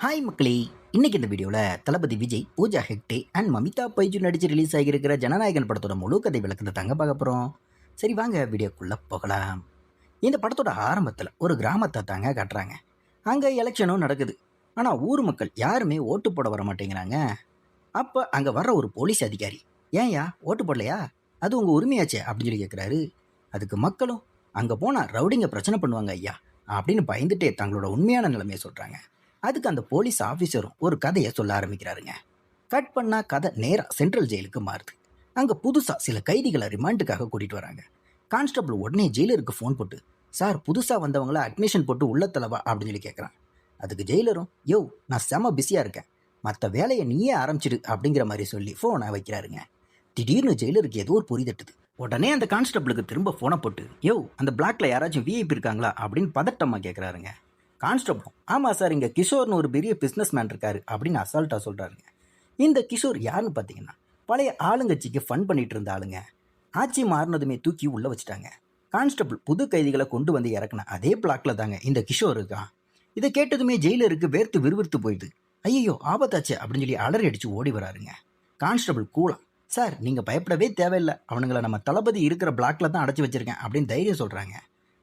Hi மக்களே, இன்னைக்கு இந்த வீடியோவில் தளபதி விஜய், பூஜா ஹெக்டே அண்ட் மமிதா பைஜு நடித்து ரிலீஸ் ஆகியிருக்கிற ஜனநாயகன் படத்தோட முழு கதை விளக்கத்தை தாங்க பார்க்க போகிறோம். சரி வாங்க வீடியோக்குள்ளே போகலாம். இந்த படத்தோட ஆரம்பத்தில் ஒரு கிராமத்தை தாங்க காட்டுறாங்க. அங்கே எலெக்ஷனும் நடக்குது. ஆனால் ஊர் மக்கள் யாருமே ஓட்டு போட வர மாட்டேங்கிறாங்க. அப்போ அங்கே வர்ற ஒரு போலீஸ் அதிகாரி, ஏன்யா ஓட்டு போடலையா, அது உங்கள் உரிமையாச்சே அப்படின்னு சொல்லி கேட்குறாரு. அதுக்கு மக்களும், அங்கே போனால் ரவுடிங்க பிரச்சனை பண்ணுவாங்க ஐயா அப்படின்னு பயந்துட்டே தங்களோட உண்மையான நிலைமையை சொல்கிறாங்க. அதுக்கு அந்த போலீஸ் ஆஃபீஸரும் ஒரு கதையை சொல்ல ஆரம்பிக்கிறாருங்க. கட் பண்ணால் கதை நேராக சென்ட்ரல் ஜெயிலுக்கு மாறுது. அங்கே புதுசாக சில கைதிகளை ரிமாண்டுக்காக கூட்டிகிட்டு வராங்க. கான்ஸ்டபிள் உடனே ஜெயிலருக்கு ஃபோன் போட்டு, சார் புதுசாக வந்தவங்கள அட்மிஷன் போட்டு உள்ள தலவா அப்படின்னு சொல்லி கேட்குறான். அதுக்கு ஜெயிலரும், யோ நான் செம பிஸியாக இருக்கேன், மற்ற வேலையை நீயே ஆரம்பிச்சிடு அப்படிங்கிற மாதிரி சொல்லி ஃபோனை வைக்கிறாருங்க. திடீர்னு ஜெயிலருக்கு ஏதோ ஒரு பொறி தட்டுது. உடனே அந்த கான்ஸ்டபிளுக்கு திரும்ப ஃபோனை போட்டு, யோ அந்த பிளாக்ல யாராச்சும் விஐபி இருக்காங்களா அப்படின்னு பதட்டமாக கேட்குறாருங்க. கான்ஸ்டபிளும், ஆமாம் சார், இங்கே கிஷோர்னு ஒரு பெரிய பிஸ்னஸ் மேன் இருக்காரு அப்படின்னு அசால்ட்டாக சொல்கிறாருங்க. இந்த கிஷோர் யாருன்னு பார்த்தீங்கன்னா, பழைய ஆளுங்கட்சிக்கு ஃபன் பண்ணிட்டு இருந்த ஆளுங்க. ஆட்சி மாறினதுமே தூக்கி உள்ளே வச்சுட்டாங்க. கான்ஸ்டபிள் புது கைதிகளை கொண்டு வந்து இறக்குன அதே பிளாக்ல தாங்க இந்த கிஷோர் இருக்கான். இதை கேட்டதுமே ஜெயிலருக்கு வேர்த்து விறுவிறுத்து போயிடுது. ஐயோ ஆபத்தாச்சு அப்படின்னு சொல்லி அலறி அடித்து ஓடி வராருங்க. கான்ஸ்டபிள் கூலா, சார் நீங்கள் பயப்படவே தேவையில்லை, அவனுங்களை நம்ம தளபதி இருக்கிற பிளாக்ல தான் அடைச்சி வச்சிருக்கேன் அப்படின்னு தைரியம் சொல்கிறாங்க.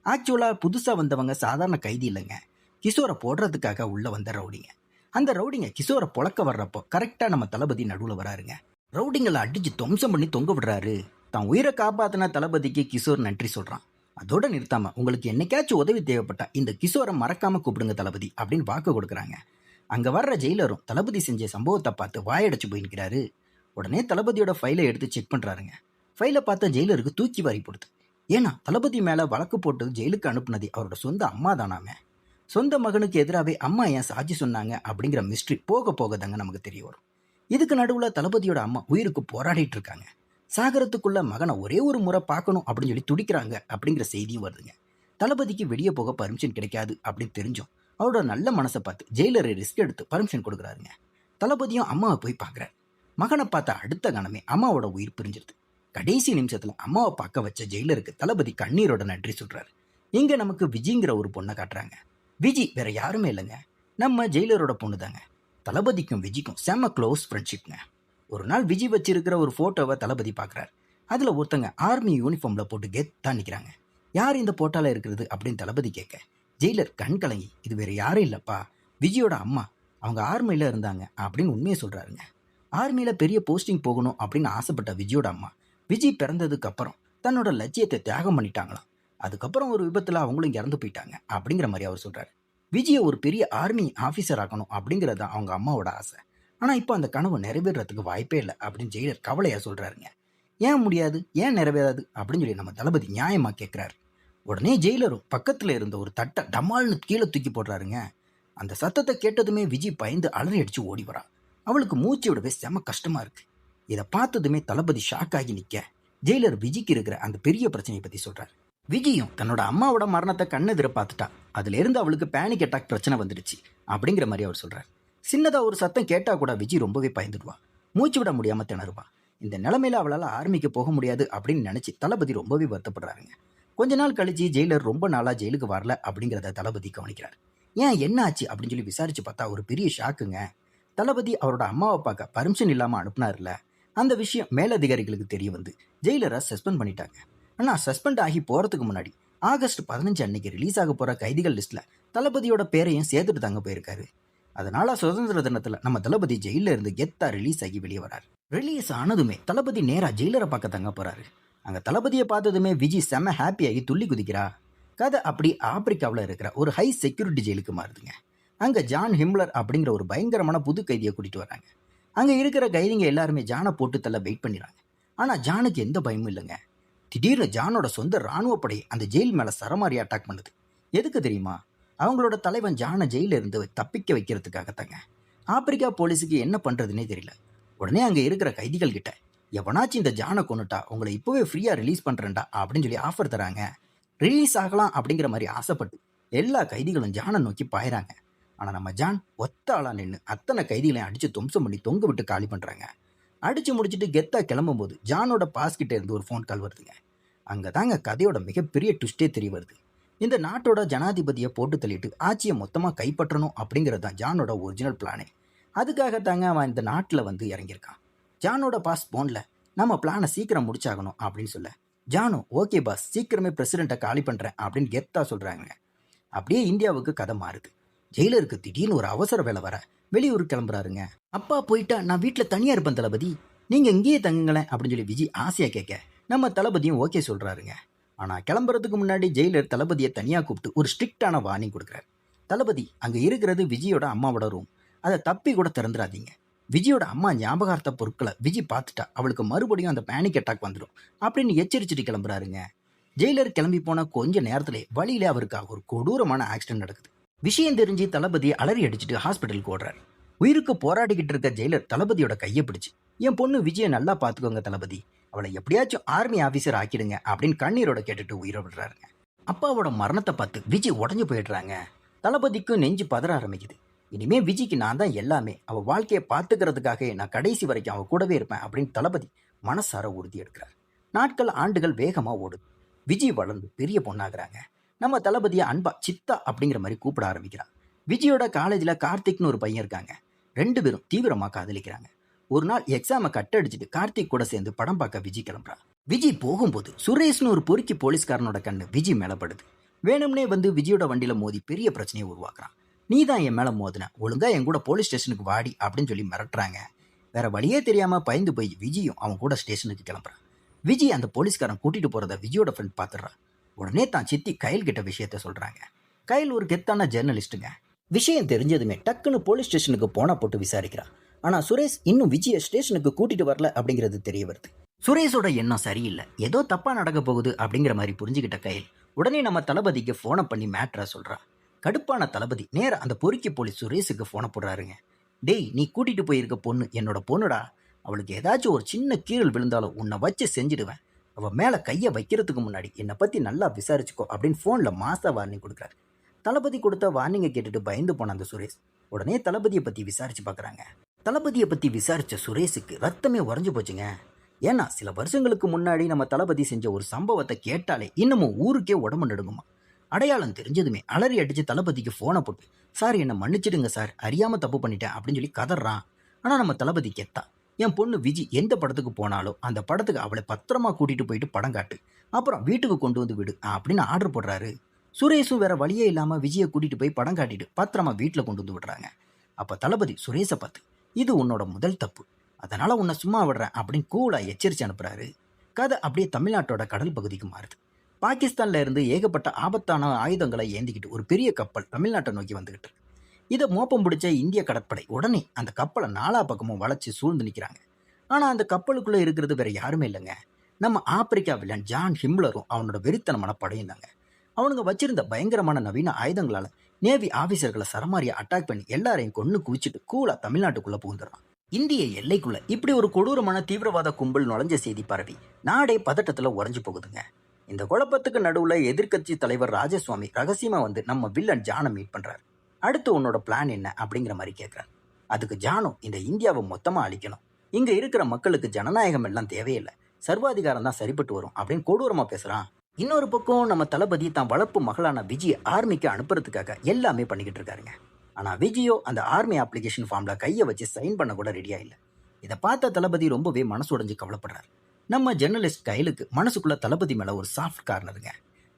ஆக்சுவலாக புதுசாக வந்தவங்க சாதாரண கைதி இல்லைங்க, கிஷோரை போடுறதுக்காக உள்ளே வந்த ரவுடிங்க. அந்த ரவுடிங்க கிஷோரை பொழக்க வர்றப்போ கரெக்டாக நம்ம தளபதி நடுவில் வராருங்க. ரவுடிங்களை அடித்து துவம்சம் பண்ணி தொங்க விடுறாரு. தான் உயிரை காப்பாற்றின தளபதிக்கு கிஷோர் நன்றி சொல்கிறான். அதோட நிறுத்தாமல், உங்களுக்கு என்னைக்காச்சும் உதவி தேவைப்பட்டா இந்த கிஷோரை மறக்காமல் கூப்பிடுங்க தளபதி அப்படின்னு வாக்கு கொடுக்குறாங்க. அங்கே வர்ற ஜெயிலரும் தளபதி செஞ்ச சம்பவத்தை பார்த்து வாயடைச்சு போய் நிற்கிறாரு. உடனே தளபதியோட ஃபைலை எடுத்து செக் பண்ணுறாருங்க. ஃபைலை பார்த்த ஜெயிலருக்கு தூக்கி வாரி போடுது. ஏன்னா தளபதி மேலே வழக்கு போட்டு ஜெயிலுக்கு அனுப்புனது அவரோட சொந்த அம்மா தானாமே. சொந்த மகனுக்கு எதிராகவே அம்மா ஏன் சாட்சி சொன்னாங்க அப்படிங்கிற மிஸ்ட்ரி போக போக தாங்க நமக்கு தெரிய வரும். இதுக்கு நடுவில் தளபதியோட அம்மா உயிருக்கு போராடிட்டு இருக்காங்க. சாகரத்துக்குள்ள மகனை ஒரே ஒரு முறை பார்க்கணும் அப்படின்னு சொல்லி துடிக்கிறாங்க அப்படிங்கிற செய்தியும் வருதுங்க. தளபதிக்கு வெளியே போக பர்மிஷன் கிடைக்காது அப்படின்னு தெரிஞ்சும் அவரோட நல்ல மனசை பார்த்து ஜெயிலரை ரிஸ்க் எடுத்து பர்மிஷன் கொடுக்குறாருங்க. தளபதியும் அம்மாவை போய் பார்க்குறாரு. மகனை பார்த்த அடுத்த கணமே அம்மாவோட உயிர் பிரிஞ்சிருது. கடைசி நிமிஷத்தில் அம்மாவை பார்க்க வச்ச ஜெயிலருக்கு தளபதி கண்ணீரோட நன்றி சொல்கிறாரு. இங்கே நமக்கு விஜய்ங்கிற ஒரு பொண்ணை காட்டுறாங்க. விஜி வேற யாருமே இல்லைங்க, நம்ம ஜெயிலரோட பொண்ணு தாங்க. தளபதிக்கும் விஜிக்கும் செம்ம க்ளோஸ் ஃப்ரெண்ட்ஷிப்ங்க. ஒரு நாள் விஜி வச்சிருக்கிற ஒரு ஃபோட்டோவை தளபதி பார்க்குறாரு. அதில் ஒருத்தங்க ஆர்மி யூனிஃபார்மில் போட்டு கெத்தாக நிற்கிறாங்க. யார் இந்த போட்டோவில் இருக்கிறது அப்படின்னு தளபதி கேட்க, ஜெயிலர் கண் கலங்கி, இது வேறு யாரும் இல்லைப்பா, விஜயோட அம்மா, அவங்க ஆர்மியில் இருந்தாங்க அப்படின்னு உண்மையை சொல்கிறாருங்க. ஆர்மியில் பெரிய போஸ்டிங் போகணும் அப்படின்னு ஆசைப்பட்ட விஜயோட அம்மா விஜய் பிறந்ததுக்கு அப்புறம் தன்னோட லட்சியத்தை தியாகம் பண்ணிட்டாங்களாம். அதுக்கப்புறம் ஒரு விபத்தில் அவங்களும் இறந்து போயிட்டாங்க அப்படிங்கிற மாதிரி அவர் சொல்கிறார். விஜயை ஒரு பெரிய ஆர்மி ஆஃபீஸர் ஆக்கணும் அப்படிங்கிறது தான் அவங்க அம்மாவோட ஆசை. ஆனால் இப்போ அந்த கனவு நிறைவேறதுக்கு வாய்ப்பே இல்லை அப்படின்னு ஜெயிலர் கவலையாக சொல்கிறாருங்க. ஏன் முடியாது, ஏன் நிறைவேறாது அப்படின்னு சொல்லி நம்ம தளபதி நியாயமாக கேட்குறாரு. உடனே ஜெயிலரும் பக்கத்தில் இருந்த ஒரு தட்டை டமால்னு கீழே தூக்கி போடுறாருங்க. அந்த சத்தத்தை கேட்டதுமே விஜய் பயந்து அலறி அடித்து ஓடி வரா. அவளுக்கு மூச்சு விடவே செம கஷ்டமாக இருக்குது. இதை பார்த்ததுமே தளபதி ஷாக் ஆகி நிற்க, ஜெயிலர் விஜய்க்கு இருக்கிற அந்த பெரிய பிரச்சனையை பற்றி சொல்கிறார். விஜயும் தன்னோட அம்மாவோட மரணத்தை கண்ணெதிர பார்த்துட்டா, அதுல இருந்து அவளுக்கு பேனிக் அட்டாக் பிரச்சனை வந்துடுச்சு அப்படிங்கிற மாதிரி அவர் சொல்றாரு. சின்னதா ஒரு சத்தம் கேட்டா கூட விஜய் ரொம்பவே பயந்துடுவா, மூச்சு விட முடியாம திணறுவா. இந்த நிலைமையில அவளால் ஆர்மிக்கு போக முடியாது அப்படின்னு நினைச்சு தளபதி ரொம்பவே வருத்தப்படுறாருங்க. கொஞ்ச நாள் கழிச்சு ஜெயிலர் ரொம்ப நாளா ஜெயிலுக்கு வரல அப்படிங்கிறத தளபதி கவனிக்கிறார். ஏன் என்ன ஆச்சு அப்படின்னு சொல்லி விசாரிச்சு பார்த்தா ஒரு பெரிய ஷாக்குங்க. தளபதி அவரோட அம்மாவை பார்க்க பர்மிஷன் இல்லாம அனுப்புனார்ல, அந்த விஷயம் மேலதிகாரிகளுக்கு தெரிய வந்து ஜெயிலரை சஸ்பெண்ட் பண்ணிட்டாங்க. ஆனால் சஸ்பெண்ட் ஆகி போகிறதுக்கு முன்னாடி ஆகஸ்ட் 15 அன்னைக்கு ரிலீஸ் ஆக போகிற கைதிகள் லிஸ்ட்டில் தளபதியோட பேரையும் சேர்த்துட்டு தாங்க போயிருக்காரு. அதனால் சுதந்திர தினத்தில் நம்ம தளபதி ஜெயிலில் இருந்து கெத்தாக ரிலீஸ் ஆகி வெளியே வராரு. ரிலீஸ் ஆனதுமே தளபதி நேராக ஜெயிலரை பார்க்க தங்க போகிறாரு. அங்கே தளபதியை பார்த்ததுமே விஜய் செம்ம ஹாப்பியாகி துள்ளி குதிக்கிறா. கதை அப்படி ஆப்பிரிக்காவில் இருக்கிற ஒரு ஹை செக்யூரிட்டி ஜெயிலுக்கு மாறுதுங்க. அங்கே ஜான் ஹிம்லர் அப்படிங்கிற ஒரு பயங்கரமான புது கைதியை கூட்டிகிட்டு வராங்க. அங்கே இருக்கிற கைதிங்க எல்லாருமே ஜானை போட்டு தள்ள வெயிட் பண்ணிடுறாங்க. ஆனால் ஜானுக்கு எந்த பயமும் இல்லைங்க. திடீர்னு ஜானோட சொந்த இராணுவ படை அந்த ஜெயில் மேலே சரமாரி அட்டாக் பண்ணுது. எதுக்கு தெரியுமா? அவங்களோட தலைவன் ஜானை ஜெயிலில் இருந்து தப்பிக்க வைக்கிறதுக்காகத்தாங்க. ஆப்பிரிக்கா போலீஸுக்கு என்ன பண்ணுறதுனே தெரியல. உடனே அங்கே இருக்கிற கைதிகள் கிட்ட, எவனாச்சும் இந்த ஜானை கொண்டுட்டா உங்களை இப்போவே ஃப்ரீயாக ரிலீஸ் பண்ணுறேன்டா அப்படின்னு சொல்லி ஆஃபர் தராங்க. ரிலீஸ் ஆகலாம் அப்படிங்கிற மாதிரி ஆசைப்பட்டு எல்லா கைதிகளும் ஜானை நோக்கி பாயிறாங்க. ஆனால் நம்ம ஜான் ஒத்த ஆளாக நின்று அத்தனை கைதிகளையும் அடித்து துவம்சம் பண்ணி தொங்க விட்டு காலி பண்ணுறாங்க. அடித்து முடிச்சுட்டு கெத்தாக கிளம்பும்போது ஜானோட பாஸ்கிட்ட இருந்து ஒரு ஃபோன் கால் வருதுங்க. அங்கே தாங்க கதையோட மிகப்பெரிய ட்விஸ்டே தெரிய வருது. இந்த நாட்டோட ஜனாதிபதியை போட்டு தள்ளிட்டு ஆட்சியை மொத்தமாக கைப்பற்றணும் அப்படிங்கிறது தான் ஜானோட ஒரிஜினல் பிளானே. அதுக்காகத்தாங்க அவன் இந்த நாட்டில் வந்து இறங்கியிருக்கான். ஜானோட பாஸ் போனில் நம்ம பிளானை சீக்கிரம் முடிச்சாகணும் அப்படின்னு சொல்ல, ஜானு ஓகே பாஸ், சீக்கிரமே பிரசிடெண்ட்டை காலி பண்ணுறேன் அப்படின்னு கெத்தாக சொல்கிறாங்க. அப்படியே இந்தியாவுக்கு கதை மாறுது. ஜெயிலருக்கு திடீர்னு ஒரு அவசர வேலை வர வெளியூர் கிளம்புறாருங்க. அப்பா போயிட்டா நான் வீட்டில் தனியாக இருப்பேன் தளபதி, நீங்கள் இங்கேயே தங்குங்களேன் அப்படின்னு சொல்லி விஜய் ஆசையாக கேட்க நம்ம தளபதியும் ஓகே சொல்கிறாருங்க. ஆனால் கிளம்புறதுக்கு முன்னாடி ஜெயிலர் தளபதியை தனியாக கூப்பிட்டு ஒரு ஸ்ட்ரிக்டான வார்னிங் கொடுக்குறாரு. தளபதி, அங்கே இருக்கிறது விஜயோட அம்மாவோட ரூம், அதை தப்பி கூட திறந்துடாதீங்க. விஜயோட அம்மா ஞாபகார்த்த பொருட்களை விஜய் பார்த்துட்டா அவளுக்கு மறுபடியும் அந்த பேனிக் அட்டாக் வந்துடும் அப்படின்னு எச்சரிச்சுட்டு கிளம்புறாருங்க. ஜெயிலர் கிளம்பி போன கொஞ்ச நேரத்திலே வழியிலே அவருக்கு ஒரு கொடூரமான ஆக்சிடென்ட் நடக்குது. விஷயம் தெரிஞ்சு தளபதி அலறி அடிச்சுட்டு ஹாஸ்பிட்டலுக்கு ஓடுறாரு. உயிருக்கு போராடிக்கிட்டு இருக்க ஜெயிலர் தளபதியோட கையை பிடிச்சு, என் பொண்ணு விஜயை நல்லா பார்த்துக்கோங்க தளபதி, அவளை எப்படியாச்சும் ஆர்மி ஆஃபீஸர் ஆக்கிடுங்க அப்படின்னு கண்ணீரோட கேட்டுட்டு உயிரை விடுறாருங்க. அப்பாவோட மரணத்தை பார்த்து விஜய் உடஞ்சு போயிடுறாங்க. தளபதிக்கும் நெஞ்சு பதற ஆரம்பிக்குது. இனிமே விஜய்க்கு நான் தான் எல்லாமே, அவள் வாழ்க்கையை பார்த்துக்கிறதுக்காக நான் கடைசி வரைக்கும் அவள் கூடவே இருப்பேன் அப்படின்னு தளபதி மனசார உறுதி எடுக்கிறார். நாட்கள் ஆண்டுகள் வேகமாக ஓடுது. விஜய் வளர்ந்து பெரிய பொண்ணாகிறாங்க. நம்ம தளபதியை அன்பா சித்தா அப்படிங்கிற மாதிரி கூப்பிட ஆரம்பிக்கிறான். விஜயோட காலேஜில் கார்த்திக்னு ஒரு பையன் இருக்காங்க. 2 பேரும் தீவிரமாக காதலிக்கிறாங்க. ஒரு நாள் எக்ஸாமை கட் அடிச்சுட்டு கார்த்திக் கூட சேர்ந்து படம் பார்க்க விஜய் கிளம்புறான். விஜய் போகும்போது சுரேஷ்னு ஒரு பொறுக்கி போலீஸ்காரனோட கண்ணு விஜய் மேலே படுது. வேணும்னே வந்து விஜயோட வண்டியில் மோதி பெரிய பிரச்சனையை உருவாக்குறான். நீ தான் என் மேலே மோதின, ஒழுங்கா என் கூட போலீஸ் ஸ்டேஷனுக்கு வாடி அப்படின்னு சொல்லி மிரட்டுறாங்க. வேற வழியே தெரியாமல் பயந்து போய் விஜயும் அவன் கூட ஸ்டேஷனுக்கு கிளம்புறான். விஜய் அந்த போலீஸ்காரன் கூட்டிட்டு போகிறத விஜயோட ஃப்ரெண்ட் பார்த்துடுறான். உடனே தான் சித்தி கையில் கிட்ட விஷயத்த சொல்கிறாங்க. கையில் ஒரு கெத்தான ஜெர்னலிஸ்ட்டுங்க. விஷயம் தெரிஞ்சதுமே டக்குன்னு போலீஸ் ஸ்டேஷனுக்கு போனா போட்டு விசாரிக்கிறான். ஆனால் சுரேஷ் இன்னும் விஜயை ஸ்டேஷனுக்கு கூட்டிட்டு வரல அப்படிங்கிறது தெரிய வருது. சுரேஷோட எண்ணம் சரியில்லை, ஏதோ தப்பாக நடக்க போகுது அப்படிங்கிற மாதிரி புரிஞ்சுக்கிட்ட கையில் உடனே நம்ம தளபதிக்கு ஃபோனை பண்ணி மேட்ரா சொல்கிறான். கடுப்பான தளபதி நேராக அந்த பொறுக்கி போலீஸ் சுரேஷுக்கு ஃபோனை போடுறாருங்க. டேய், நீ கூட்டிகிட்டு போயிருக்க பொண்ணு என்னோட பொண்ணுடா, அவளுக்கு ஏதாச்சும் ஒரு சின்ன கீறல் விழுந்தாலும் உன்னை வச்சு செஞ்சிடுவேன், அவள் மேலே கையை வைக்கிறதுக்கு முன்னாடி என்னை பற்றி நல்லா விசாரிச்சுக்கோ அப்படின்னு ஃபோனில் மாசா வார்னிங் கொடுக்குறாரு. தளபதி கொடுத்த வார்னிங்கை கேட்டுட்டு பயந்து போன அந்த சுரேஷ் உடனே தளபதியை பற்றி விசாரிச்சு பார்க்குறாங்க. தளபதியை பற்றி விசாரித்த சுரேஷுக்கு ரத்தமே உறைஞ்சு போச்சுங்க. ஏன்னா சில வருஷங்களுக்கு முன்னாடி நம்ம தளபதி செஞ்ச ஒரு சம்பவத்தை கேட்டாலே இன்னமும் ஊருக்கே உடம்பு நடுங்குமா. அடையாளம் தெரிஞ்சதுமே அலறி அடித்து தளபதிக்கு ஃபோனை போட்டு, சார் என்னை மன்னிச்சிடுங்க சார், அறியாமல் தப்பு பண்ணிட்டேன் அப்படின்னு சொல்லி கதறான். ஆனால் நம்ம தளபதி கெத்தா, என் பொண்ணு விஜி எந்த படத்துக்கு போனாலும் அந்த படத்துக்கு அவளை பத்திரமா கூட்டிகிட்டு போயிட்டு படம் காட்டு, அப்புறம் வீட்டுக்கு கொண்டு வந்து விடு அப்படின்னு ஆர்டர் போடுறாரு. சுரேஷும் வேற வழியே இல்லாமல் விஜயை கூட்டிகிட்டு போய் படம் காட்டிட்டு பத்திரமா வீட்டில் கொண்டு வந்து விடுறாங்க. அப்போ தளபதி சுரேஷை பார்த்து, இது உன்னோட முதல் தப்பு, அதனால் உன்னை சும்மா விடுறேன் அப்படின்னு கூலாக எச்சரித்து அனுப்புகிறாரு. கதை அப்படியே தமிழ்நாட்டோட கடல் பகுதிக்கு மாறுது. பாகிஸ்தானில் இருந்து ஏகப்பட்ட ஆபத்தான ஆயுதங்களை ஏந்திக்கிட்டு ஒரு பெரிய கப்பல் தமிழ்நாட்டை நோக்கி வந்துக்கிட்டு இருக்கு. இதை மோப்பம் பிடிச்ச இந்திய கடற்படை உடனே அந்த கப்பலை 4 பக்கமும் வளைச்சி சூழ்ந்து நிற்கிறாங்க. ஆனால் அந்த கப்பலுக்குள்ளே இருக்கிறது வேற யாருமே இல்லைங்க, நம்ம ஆப்பிரிக்கா வில்லன் ஜான் ஹிம்லரும் அவனோட வெறித்தனமான படையும் தாங்க. அவனுங்க வச்சிருந்த பயங்கரமான நவீன ஆயுதங்களால் நேவி ஆஃபீஸர்களை சரமாரியை அட்டாக் பண்ணி எல்லாரையும் கொன்று குவிச்சிட்டு கூலா தமிழ்நாட்டுக்குள்ளே புகுந்துடுறான். இந்திய எல்லைக்குள்ள இப்படி ஒரு கொடூரமான தீவிரவாத கும்பல் நுழைஞ்ச செய்தி பரவி நாடே பதட்டத்தில் உறைஞ்சு போகுதுங்க. இந்த குழப்பத்துக்கு நடுவில் எதிர்க்கட்சி தலைவர் ராஜசுவாமி ரகசியமாக வந்து நம்ம வில்லன் ஜானை மீட் பண்ணுறாரு. அடுத்து உன்னோட பிளான் என்ன அப்படிங்கிற மாதிரி கேட்குறாரு. அதுக்கு ஜானும், இந்த இந்தியாவை மொத்தமாக அழிக்கணும், இங்கே இருக்கிற மக்களுக்கு ஜனநாயகம் எல்லாம் தேவையில்லை, சர்வாதிகாரம் தான் சரிப்பட்டு வரும் அப்படின்னு கொடூரமாக பேசுகிறான். இன்னொரு பக்கம் நம்ம தளபதி தான் வளர்ப்பு மகளான விஜயை ஆர்மிக்கு அனுப்புறதுக்காக எல்லாமே பண்ணிக்கிட்டு இருக்காருங்க. ஆனால் விஜயோ அந்த ஆர்மி அப்ளிகேஷன் ஃபார்மில் கையை வச்சு சைன் பண்ண கூட ரெடியாக இல்லை. இதை பார்த்த தளபதி ரொம்பவே மனசு உடைஞ்சு கவலைப்படுறாரு. நம்ம ஜெர்னலிஸ்ட் கைலுக்கு மனசுக்குள்ள தளபதி மேலே ஒரு சாஃப்ட் கார்னருங்க,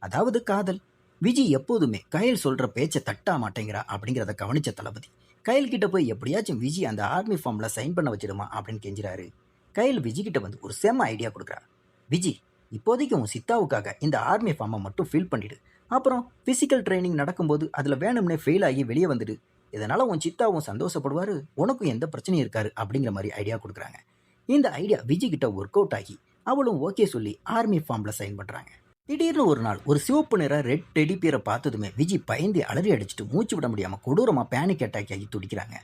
அதாவது காதல். விஜய் எப்போதுமே கையில் சொல்கிற பேச்சை தட்டா மாட்டேங்கிறா அப்படிங்கிறத கவனித்த தளபதி கையில் கிட்ட போய் எப்படியாச்சும் விஜய் அந்த ஆர்மி ஃபார்மில் சைன் பண்ண வச்சிடுமா அப்படின்னு கெஞ்சுறாரு. கையில் விஜய் கிட்ட வந்து ஒரு செம்ம ஐடியா கொடுக்குறாரு. விஜய், இப்போதைக்கு உன் சித்தாவுக்காக இந்த ஆர்மி ஃபார்மை மட்டும் ஃபில் பண்ணிவிடு, அப்புறம் ஃபிசிக்கல் ட்ரைனிங் நடக்கும்போது அதில் வேணும்னே ஃபெயில் ஆகி வெளியே வந்துடு, இதனால் உன் சித்தாவும் சந்தோஷப்படுவார், உனக்கும் எந்த பிரச்சனையும் இருக்காரு அப்படிங்கிற மாதிரி ஐடியா கொடுக்குறாங்க. இந்த ஐடியா விஜய் கிட்ட ஒர்க் அவுட் ஆகி அவளும் ஓகே சொல்லி ஆர்மி ஃபார்மில் சைன் பண்ணுறாங்க. திடீர்னு ஒரு நாள் ஒரு சிவப்பு நிற ரெட் டெடி பியரை பார்த்ததுமே விஜய் பயந்து அலறி அடிச்சுட்டு மூச்சு விட முடியாமல் கொடூரமாக பேனிக் அட்டாக் ஆகி துடிக்கிறாங்க.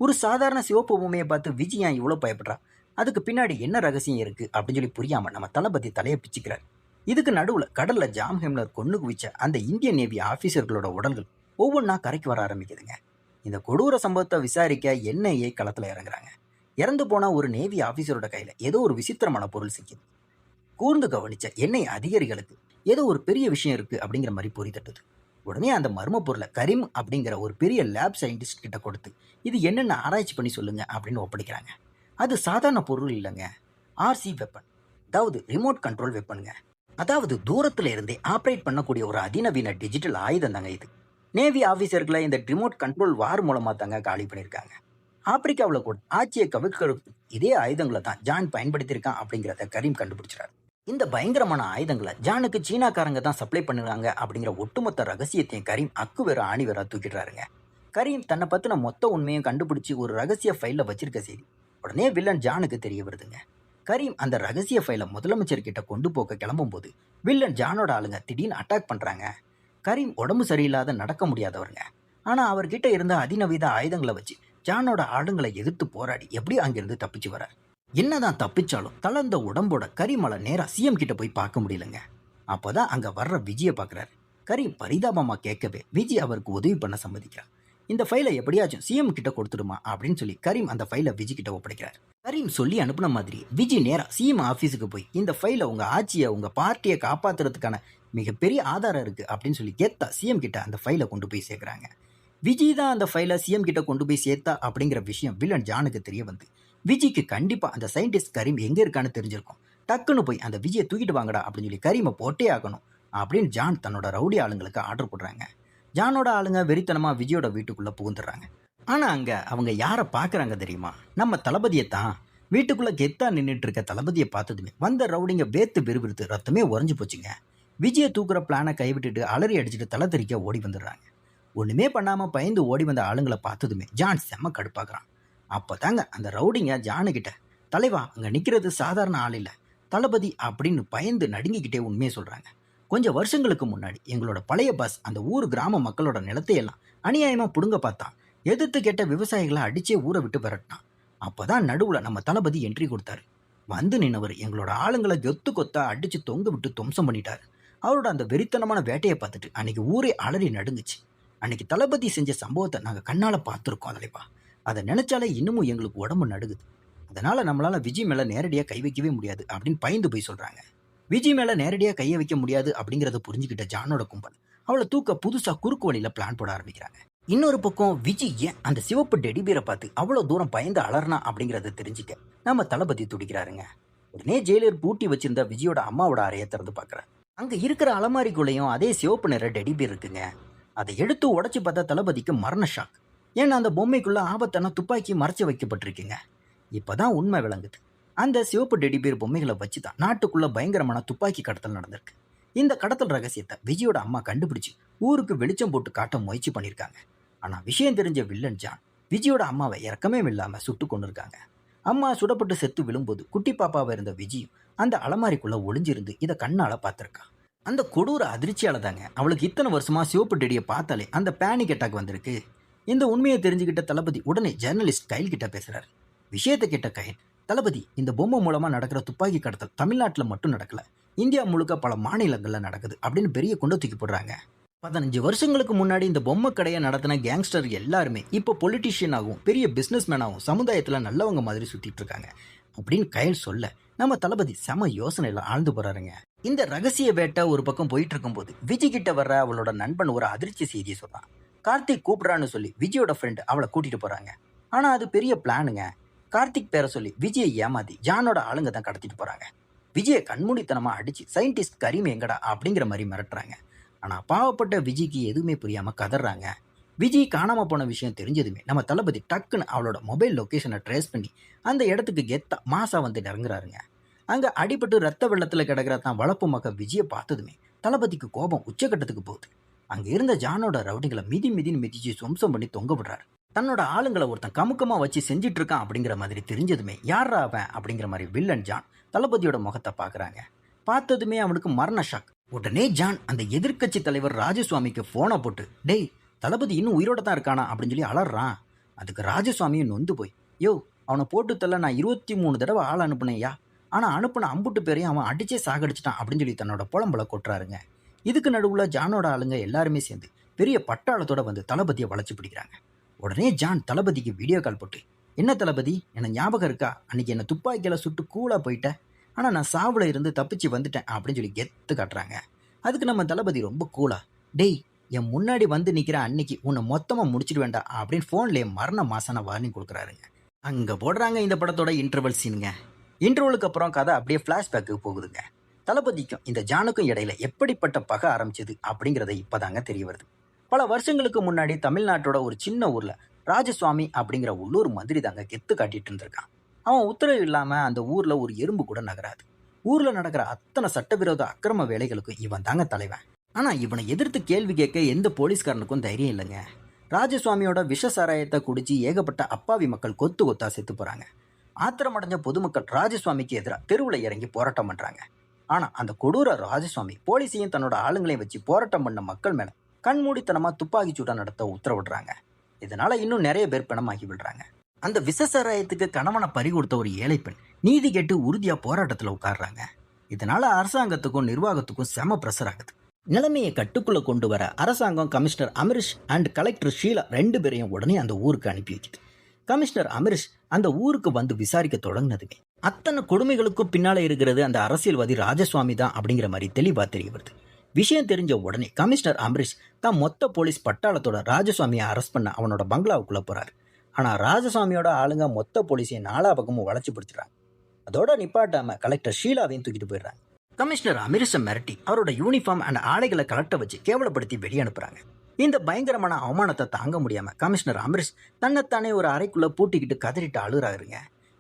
ஒரு சாதாரண சிவப்பு பொம்மையை பார்த்து விஜய் ஏன் இவ்வளோ பயப்படுறா, அதுக்கு பின்னாடி என்ன ரகசியம் இருக்குது அப்படின்னு சொல்லி புரியாமல் நம்ம தளபதி தலையை பிச்சுக்கிறார். இதுக்கு நடுவில் கடலில் ஜாம் ஹெம்லர் கொண்டு குவிச்ச அந்த இந்தியன் நேவி ஆஃபீஸர்களோட உடல்கள் ஒவ்வொன்றா கரைக்கு வர ஆரம்பிக்குதுங்க. இந்த கொடூர சம்பவத்தை விசாரிக்க என்ஐஏ களத்தில் இறங்குறாங்க. இறந்து போன ஒரு நேவி ஆஃபீஸரோட கையில் ஏதோ ஒரு விசித்திரமான பொருள் சிக்கிது. கூர்ந்து கவனிச்ச எண்ணெய் அதிகாரிகளுக்கு ஏதோ ஒரு பெரிய விஷயம் இருக்கு அப்படிங்கிற மாதிரி பொறி தட்டுது. உடனே அந்த மர்ம பொருளை கரீம் அப்படிங்கிற ஒரு பெரிய லேப் சயின்டிஸ்ட் கிட்ட கொடுத்து இது என்னென்ன ஆராய்ச்சி பண்ணி சொல்லுங்க அப்படின்னு ஒப்படைக்கிறாங்க. அது சாதாரண பொருள் இல்லைங்க, ஆர்சி வெப்பன், அதாவது ரிமோட் கண்ட்ரோல் வெப்பனுங்க. அதாவது தூரத்துல இருந்தே ஆப்ரேட் பண்ணக்கூடிய ஒரு அதிநவீன டிஜிட்டல் ஆயுதம் தாங்க இது. நேவி ஆஃபீஸர்களை இந்த ரிமோட் கண்ட்ரோல் வார் மூலமா தாங்க காலி பண்ணியிருக்காங்க. ஆப்பிரிக்காவில் கூட ஆட்சியை கவிழ்க்கிறதுக்கு இதே ஆயுதங்களை தான் ஜான் பயன்படுத்தியிருக்கான் அப்படிங்கிறத கரீம் கண்டுபிடிச்சிறாரு. இந்த பயங்கரமான ஆயுதங்களை ஜானுக்கு சீனாக்காரங்க தான் சப்ளை பண்ணுறாங்க அப்படிங்கிற ஒட்டுமொத்த ரகசியத்தையும் கரீம் அக்குவேற ஆணிவேரா தூக்கிடுறாருங்க. கரீம் தன்னை பற்றின மொத்த உண்மையும் கண்டுபிடிச்சி ஒரு ரகசிய ஃபைலில் வச்சிருக்க செய்தி உடனே வில்லன் ஜானுக்கு தெரிய வருதுங்க. கரீம் அந்த ரகசிய ஃபைலை முதலமைச்சர் கிட்ட கொண்டு போக கிளம்பும் போது வில்லன் ஜானோட ஆளுங்க திடீர்னு அட்டாக் பண்ணுறாங்க. கரீம் உடம்பு சரியில்லாத நடக்க முடியாதவருங்க. ஆனால் அவர்கிட்ட இருந்த அதிநவீன ஆயுதங்களை வச்சு ஜானோட ஆளுங்களை எதிர்த்து போராடி எப்படி அங்கிருந்து தப்பிச்சு வரார். என்னதான் தப்பிச்சாலும் தளர்ந்த உடம்போட கரீமால நேரா சிஎம் கிட்ட போய் பார்க்க முடியலங்க. அப்போதான் அங்க வர்ற விஜயை பார்க்குறாரு. கரீம் பரிதாபமா கேட்கவே விஜய் அவருக்கு உதவி பண்ண சம்மதிக்கிறார். இந்த ஃபைலை எப்படியாச்சும் சிஎம் கிட்ட கொடுத்துடுமா அப்படின்னு சொல்லி கரீம் அந்த ஃபைலை விஜய் கிட்ட ஒப்படைக்கிறார். கரீம் சொல்லி அனுப்புன மாதிரி விஜய் நேரா சிஎம் ஆஃபீஸுக்கு போய் இந்த ஃபைலை உங்க ஆட்சியை உங்க பார்ட்டியை காப்பாத்துறதுக்கான மிகப்பெரிய ஆதாரம் இருக்கு அப்படின்னு சொல்லி கேத்தா சிஎம் கிட்ட அந்த ஃபைலை கொண்டு போய் சேர்க்குறாங்க. விஜய் தான் அந்த ஃபைலை சிஎம் கிட்ட கொண்டு போய் சேர்த்தா அப்படிங்கிற விஷயம் வில்லன் ஜானுக்கு தெரிய வந்து விஜய்க்கு கண்டிப்பா அந்த சயின்டிஸ்ட் கரீம் எங்க இருக்கான்னு தெரிஞ்சிருக்கும். டக்குன்னு போய் அந்த விஜயை தூக்கிட்டு வாங்கடா அப்படின்னு சொல்லி கரீமை போட்டே ஆகணும் அப்படின்னு ஜான் தன்னோட ரவுடி ஆளுங்களுக்கு ஆர்டர் போடுறாங்க. ஜானோட ஆளுங்க வெறித்தனமா விஜயோட வீட்டுக்குள்ள புகுந்துடுறாங்க. ஆனா அங்க அவங்க யாரை பாக்குறாங்க தெரியுமா? நம்ம தளபதியை தான். வீட்டுக்குள்ள கெத்தா நின்றுட்டு இருக்க தளபதியை பார்த்ததுமே வந்த ரவுடிங்க வேர்த்து விறுவிறுத்து ரத்தமே உறைஞ்சு போச்சுங்க. விஜயை தூக்குற பிளானை கைவிட்டுட்டு அலறி அடிச்சுட்டு தலை தெறிக்க ஓடி வந்துடுறாங்க. ஒண்ணுமே பண்ணாம பயந்து ஓடி வந்த ஆளுங்களை பார்த்ததுமே ஜான் செம்ம கடுப்பாக்குறான். அப்போதாங்க அந்த ரவுடிங்க ஜானுகிட்ட, தலைவா அங்கே நிற்கிறது சாதாரண ஆள் இல்லை, தளபதி அப்படின்னு பயந்து நடுங்கிக்கிட்டே உண்மையை சொல்கிறாங்க. கொஞ்சம் வருஷங்களுக்கு முன்னாடி எங்களோட பழைய பாஸ் அந்த ஊர் கிராம மக்களோட நிலத்தையெல்லாம் அநியாயமாக பிடுங்க பார்த்தான். எதிர்த்து கேட்ட விவசாயிகளை அடிச்சே ஊரை விட்டு விரட்டினான். அப்போதான் நடுவில் நம்ம தளபதி என்ட்ரி கொடுத்தாரு. வந்து நின்னவர் எங்களோட ஆளுங்களை கொத்து கொத்தா அடித்து தொங்க விட்டு துவம்சம் பண்ணிட்டாரு. அவரோட அந்த வெறித்தனமான வேட்டையை பார்த்துட்டு அன்னைக்கு ஊரே அலறி நடுங்குச்சு. அன்னைக்கு தளபதி செஞ்ச சம்பவத்தை நாங்கள் கண்ணால் பார்த்துருக்கோம் தலைவா. அதை நினைச்சாலே இன்னமும் எங்களுக்கு உடம்பு நடுகுது. அதனால நம்மளால விஜய் மேல நேரடியாக கை வைக்கவே முடியாது அப்படின்னு பயந்து போய் சொல்றாங்க. விஜய் மேல நேரடியாக கையை வைக்க முடியாது அப்படிங்கிறத புரிஞ்சுக்கிட்ட ஜானோட கும்பல் அவளை தூக்க புதுசா குறுக்கு வழியில பிளான் போட ஆரம்பிக்கிறாங்க. இன்னொரு பக்கம் விஜய் ஏன் அந்த சிவப்பு டெடிபீரை பார்த்து அவ்வளவு தூரம் பயந்து அலர்னா அப்படிங்கிறத தெரிஞ்சுக்க நம்ம தளபதி துடிக்கிறாருங்க. உடனே ஜெயிலர் பூட்டி வச்சிருந்த விஜயோட அம்மாவோட அறையை திறந்து பார்க்குறாரு. அங்க இருக்கிற அலமாரிக்குள்ளேயும் அதே சிவப்பு நிற டெடிபீர் இருக்குங்க. அதை எடுத்து உடச்சி பார்த்தா தளபதிக்கு மரண ஷாக். ஏன்னா அந்த பொம்மைக்குள்ள ஆபத்தான துப்பாக்கி மறைச்சு வைக்கப்பட்டிருக்குங்க. இப்போதான் உண்மை விளங்குது. அந்த சிவப்பு டெடிபேர் பொம்மைகளை வச்சு தான் நாட்டுக்குள்ள பயங்கரமான துப்பாக்கி கடத்தல் நடந்திருக்கு. இந்த கடத்தல் ரகசியத்தை விஜயோட அம்மா கண்டுபிடிச்சு ஊருக்கு வெளிச்சம் போட்டு காட்ட முயற்சி பண்ணியிருக்காங்க. ஆனால் விஷயம் தெரிஞ்ச வில்லன் ஜான் விஜயோட அம்மாவை இறக்கமே இல்லாம சுட்டு கொண்டு இருக்காங்க. அம்மா சுடப்பட்டு செத்து விழும்போது குட்டி பாப்பாவை இருந்த விஜயும் அந்த அலமாரிக்குள்ள ஒளிஞ்சிருந்து இதை கண்ணால பார்த்துருக்கா. அந்த கொடூர அதிர்ச்சியால தாங்க அவளுக்கு இத்தனை வருஷமா சிவப்பு டெடியை பார்த்தாலே அந்த பேனிக் அட்டாக் வந்திருக்கு. இந்த உண்மையை தெரிஞ்சுக்கிட்ட தளபதி உடனே ஜேர்னலிஸ்ட் கைல் கிட்ட பேசுறாரு. விஷயத்தை கேட்ட கைல், தளபதி இந்த பொம்மை மூலமா நடக்கிற துப்பாக்கி கடத்தல் தமிழ்நாட்டில் மட்டும் நடக்கல, இந்தியா முழுக்க பல மாநிலங்கள்ல நடக்குது அப்படின்னு பெரிய கொண்டு தூக்கி போடுறாங்க. 15 வருஷங்களுக்கு முன்னாடி இந்த பொம்மை கடையை நடத்தின கேங்ஸ்டர் எல்லாருமே இப்போ பொலிட்டீஷியன் ஆகும் பெரிய பிசினஸ் மேனாகவும் சமுதாயத்துல நல்லவங்க மாதிரி சுத்திட்டு இருக்காங்க அப்படின்னு கைல் சொல்ல நம்ம தளபதி செம யோசனையில ஆழ்ந்து போறாருங்க. இந்த ரகசிய வேட்டை ஒரு பக்கம் போயிட்டு இருக்கும்போது விஜய் கிட்ட வர்ற அவளோட நண்பன் ஒரு அதிர்ச்சி செய்தியை சொல்றான். கார்த்திக் கூப்பிடுறான்னு சொல்லி விஜயோட ஃப்ரெண்ட் அவளை கூட்டிட்டு போறாங்க. ஆனா அது பெரிய பிளானுங்க. கார்த்திக் பேரை சொல்லி விஜயை ஏமாத்தி ஜானோட ஆளுங்க தான் கடத்திட்டு போறாங்க. விஜயை கண்மூடித்தனமா அடிச்சு சயின்டிஸ்ட் கரீம் எங்கடா அப்படிங்கிற மாதிரி மிரட்டுறாங்க. ஆனா பாவப்பட்ட விஜய்க்கு எதுவுமே புரியாம கதறாங்க. விஜய் காணாம போன விஷயம் தெரிஞ்சதுமே நம்ம தளபதி டக்குன்னு அவளோட மொபைல் லொகேஷனை ட்ரேஸ் பண்ணி அந்த இடத்துக்கு கெத்தா மாசா வந்து இறங்குறாருங்க. அங்க அடிபட்டு ரத்த வெள்ளத்துல கிடக்கிற தான் வளர்ப்பு மக விஜயை பார்த்ததுமே தளபதிக்கு கோபம் உச்சக்கட்டத்துக்கு போகுது. அங்க இருந்த ஜானோட ரவுடிங்களை மிதின்னு மிதிச்சு சொம்சம் பண்ணி தொங்க விடுறாரு. தன்னோட ஆளுங்களை ஒருத்தன் கமுக்கமா வச்சு செஞ்சிட்டு இருக்கான் அப்படிங்கிற மாதிரி தெரிஞ்சதுமே யாரா அவன் அப்படிங்கிற மாதிரி வில்லன் ஜான் தளபதியோட முகத்தை பாக்குறாங்க. பார்த்ததுமே அவனுக்கு மரண ஷாக். உடனே ஜான் அந்த எதிர்க்கட்சி தலைவர் ராஜசுவாமிக்கு போனை போட்டு, டேய் தளபதி இன்னும் உயிரோட தான் இருக்கானா அப்படின்னு சொல்லி அலறான். அதுக்கு ராஜசுவாமியும் நொந்து போய், யோ அவனை போட்டு தள்ள நான் 23 தடவை ஆள் அனுப்புனேயா, ஆனா அனுப்புன அம்புட்டு பேரையும் அவன் அடிச்சே சாகடிச்சிட்டான் அப்படின்னு சொல்லி தன்னோட புலம்பலை கொட்டுறாருங்க. இதுக்கு நடுவில் ஜானோட ஆளுங்க எல்லாருமே சேர்ந்து பெரிய பட்டாளத்தோட வந்து தளபதியை வளைச்சு பிடிக்கிறாங்க. உடனே ஜான் தளபதிக்கு வீடியோ கால் போட்டு, என்ன தளபதி என்ன ஞாபகம் இருக்கா, அன்னைக்கு என்ன துப்பாக்கியில சுட்டு கூலா போயிட்ட, ஆனால் நான் சாவுல இருந்து தப்பிச்சு வந்துட்டேன் அப்படின்னு சொல்லி கெத்து காட்டுறாங்க. அதுக்கு நம்ம தளபதி ரொம்ப கூலா, டேய் என் முன்னாடி வந்து நிற்கிற அன்னைக்கு உன்னை மொத்தமாக முடிச்சிட்டு வேண்டாம் அப்படின்னு ஃபோன்லேயே மரண மாசான வார்னிங் கொடுக்குறாருங்க. அங்கே போடுறாங்க இந்த படத்தோட இன்டர்வல் சீனுங்க. இன்டர்வலுக்கு அப்புறம் கதை அப்படியே ஃப்ளாஷ்பேக்கு போகுதுங்க. தளபதிக்கும் இந்த ஜானுக்கும் இடையில எப்படிப்பட்ட பகை ஆரம்பிச்சது அப்படிங்கிறத இப்போதாங்க தெரிய வருது. பல வருஷங்களுக்கு முன்னாடி தமிழ்நாட்டோட ஒரு சின்ன ஊரில் ராஜசுவாமி அப்படிங்கிற உள்ளூர் மந்திரி தாங்க கெத்து காட்டிட்டு இருந்திருக்கான். அவன் உத்தரவு இல்லாமல் அந்த ஊரில் ஒரு எறும்பு கூட நகராது. ஊரில் நடக்கிற அத்தனை சட்டவிரோத அக்கிரம வேலைகளுக்கும் இவன் தாங்க தலைவன். ஆனால் இவனை எதிர்த்து கேள்வி கேட்க எந்த போலீஸ்காரனுக்கும் தைரியம் இல்லைங்க. ராஜசுவாமியோட விஷ சாராயத்தை குடிச்சு ஏகப்பட்ட அப்பாவி மக்கள் கொத்து கொத்தா செத்து போகிறாங்க. ஆத்திரமடைஞ்ச பொதுமக்கள் ராஜசுவாமிக்கு எதிராக தெருவில் இறங்கி போராட்டம் பண்ணுறாங்க. ஆனால் அந்த கொடூர ராஜசுவாமி போலீஸையும் தன்னோட ஆளுங்களையும் வச்சு போராட்டம் பண்ண மக்கள் மேலே கண்மூடித்தனமாக துப்பாக்கி சூட்டை நடத்த உத்தரவிடுறாங்க. இதனால இன்னும் நிறைய பேர் பிணமாகி விடுறாங்க. அந்த விசசாராயத்துக்கு கணவனை பறி கொடுத்த ஒரு ஏழை பெண் நீதி கேட்டு உறுதியாக போராட்டத்தில் உட்கார்றாங்க. இதனால அரசாங்கத்துக்கும் நிர்வாகத்துக்கும் செம பிரஷர் ஆகுது. நிலைமையை கட்டுக்குள்ளே கொண்டு வர அரசாங்கம் கமிஷனர் அமரிஷ் அண்ட் கலெக்டர் ஷீலா 2 பேரையும் உடனே அந்த ஊருக்கு அனுப்பி வைக்குது. கமிஷனர் அமரிஷ் அந்த ஊருக்கு வந்து விசாரிக்க தொடங்கினதுமே அத்தனை கொடுமைகளுக்கும் பின்னால இருக்கிறது அந்த அரசியல்வாதி ராஜசுவாமி தான் அப்படிங்கிற மாதிரி தெளிவாக தெரிய வருது. விஷயம் தெரிஞ்ச உடனே கமிஷனர் அமரிஷ் தான் மொத்த போலீஸ் பட்டாளத்தோட ராஜசுவாமியை அரெஸ்ட் பண்ண அவனோட பங்களாவுக்குள்ளே போகிறாரு. ஆனால் ராஜசுவாமியோட ஆளுங்க மொத்த போலீஸையும் 4 பக்கமும் வளைச்சி பிடிச்சிடறாங்க. அதோட நிப்பாட்டாம கலெக்டர் ஷீலாவையும் தூக்கிட்டு போயிடுறாங்க. கமிஷனர் அமரிஷை மிரட்டி அவரோட யூனிஃபார்ம் அண்ட் ஆடைகளை கலெக்டர் வச்சு கேவலப்படுத்தி வெளியே அனுப்புறாங்க. இந்த பயங்கரமான அவமானத்தை தாங்க முடியாம கமிஷனர் அமரிஷ் தன்னைத்தானே ஒரு அறைக்குள்ள பூட்டிக்கிட்டு கதறிட்டு அழுறாருங்க.